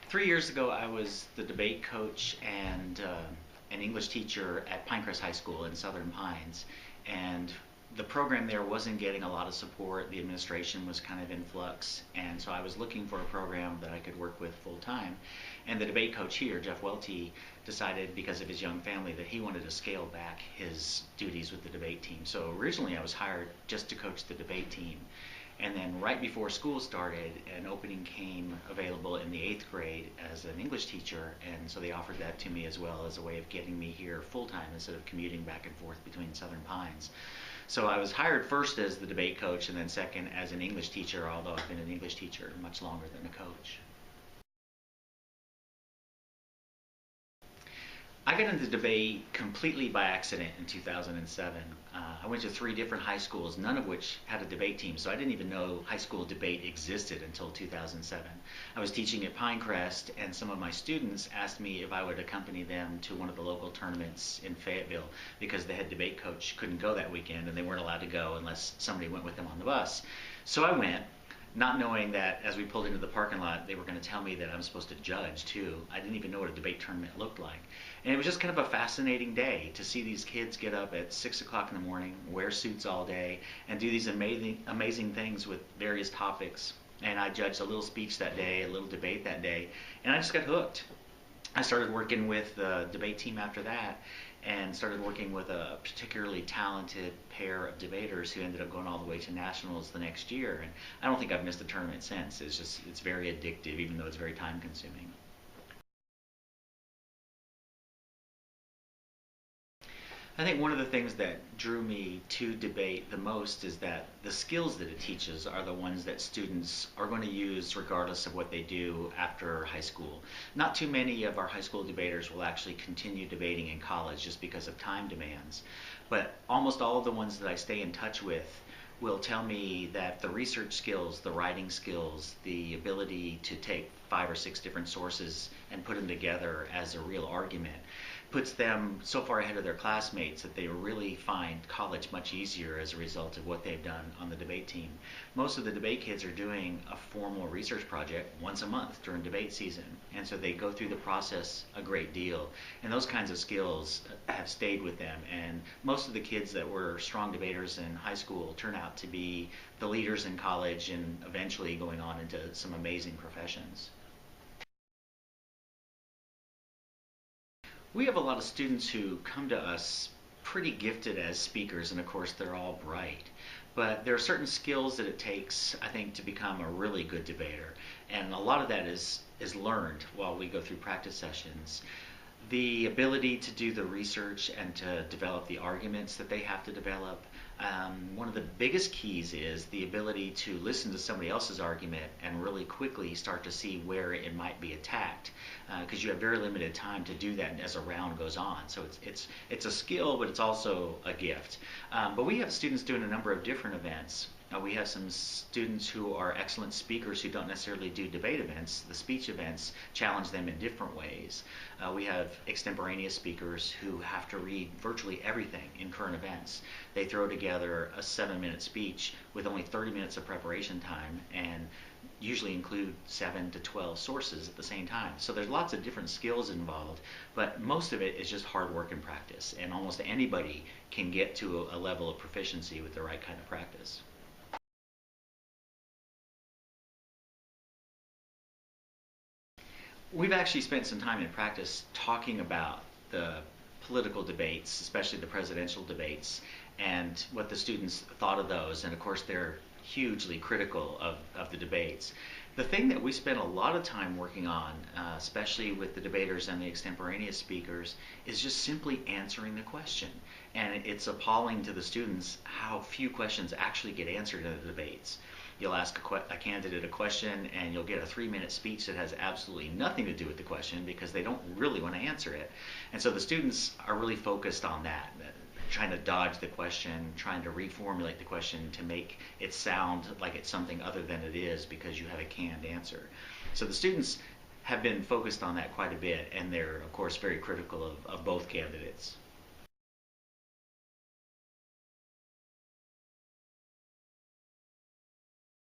3 years ago, I was the debate coach and an English teacher at Pinecrest High School in Southern Pines. And the program there wasn't getting a lot of support. The administration was kind of in flux. And so I was looking for a program that I could work with full time. And the debate coach here, Jeff Welty, decided because of his young family that he wanted to scale back his duties with the debate team. So originally I was hired just to coach the debate team. And then right before school started, an opening came available in the 8th grade as an English teacher, and so they offered that to me as well as a way of getting me here full-time instead of commuting back and forth between Southern Pines. So I was hired first as the debate coach and then second as an English teacher, although I've been an English teacher much longer than a coach. I got into debate completely by accident in 2007. I went to 3 different high schools, none of which had a debate team, so I didn't even know high school debate existed until 2007. I was teaching at Pinecrest, and some of my students asked me if I would accompany them to one of the local tournaments in Fayetteville because the head debate coach couldn't go that weekend, and they weren't allowed to go unless somebody went with them on the bus. So I went, not knowing that as we pulled into the parking lot, they were going to tell me that I'm supposed to judge too. I didn't even know what a debate tournament looked like. And it was just kind of a fascinating day to see these kids get up at 6 o'clock in the morning, wear suits all day, and do these amazing things with various topics. And I judged a little speech that day, a little debate that day, and I just got hooked. I started working with the debate team after that, and started working with a particularly talented pair of debaters who ended up going all the way to nationals the next year. And I don't think I've missed a tournament since. It's very addictive, even though it's very time consuming. I think one of the things that drew me to debate the most is that the skills that it teaches are the ones that students are going to use regardless of what they do after high school. Not too many of our high school debaters will actually continue debating in college just because of time demands, but almost all of the ones that I stay in touch with will tell me that the research skills, the writing skills, the ability to take 5 or 6 different sources and put them together as a real argument puts them so far ahead of their classmates that they really find college much easier as a result of what they've done on the debate team. Most of the debate kids are doing a formal research project once a month during debate season, and so they go through the process a great deal, and those kinds of skills have stayed with them. And most of the kids that were strong debaters in high school turn out to be the leaders in college and eventually going on into some amazing professions. We have a lot of students who come to us pretty gifted as speakers, and of course they're all bright. But there are certain skills that it takes, I think, to become a really good debater. And a lot of that is learned while we go through practice sessions. The ability to do the research and to develop the arguments that they have to develop. One of the biggest keys is the ability to listen to somebody else's argument and really quickly start to see where it might be attacked, because you have very limited time to do that as a round goes on. So it's a skill, but it's also a gift. But we have students doing a number of different events. We have some students who are excellent speakers who don't necessarily do debate events. The speech events challenge them in different ways. We have extemporaneous speakers who have to read virtually everything in current events. They throw together a 7-minute speech with only 30 minutes of preparation time and usually include 7 to 12 sources at the same time. So there's lots of different skills involved, but most of it is just hard work and practice, and almost anybody can get to a level of proficiency with the right kind of practice. We've actually spent some time in practice talking about the political debates, especially the presidential debates, and what the students thought of those. And of course, they're hugely critical of the debates. The thing that we spent a lot of time working on, especially with the debaters and the extemporaneous speakers, is just simply answering the question. And it's appalling to the students how few questions actually get answered in the debates. You'll ask a candidate a question and you'll get a 3-minute speech that has absolutely nothing to do with the question because they don't really want to answer it. And so the students are really focused on that, trying to dodge the question, trying to reformulate the question to make it sound like it's something other than it is because you have a canned answer. So the students have been focused on that quite a bit, and they're of course very critical of both candidates.